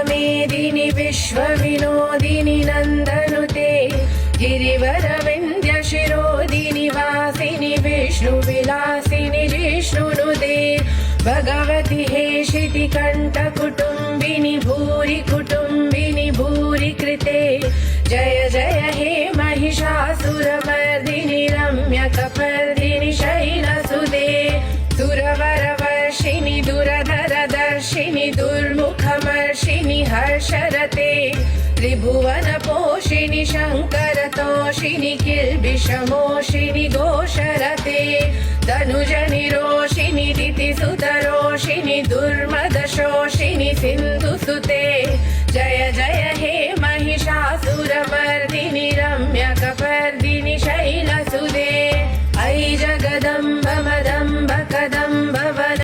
मेदिनि विश्वविनोदिनि नन्दनुते गिरिवरविन्द्यशिरोदिनि वासिनि विष्णुविलासिनि जिष्णुनुते भगवति हेशिति कण्ठकुटुम्बिनि भूरि कुटुम्बिनि भूरि कृते जय जय हे महिषासुरमर्दिनि रम्यकपर्दिनि शैलसुते सुरवरवर्षिणि दुरधरदर्शिनि दुर्मुखमर्षिणि हर्षरते त्रिभुवनपोषिणि शङ्करतोषिणि किल्बिषमोषिणि घोषरते धनुजनिरोषिणि दितिसुतरोषिणि दुर्मदशोषिणि सिन्धुसुते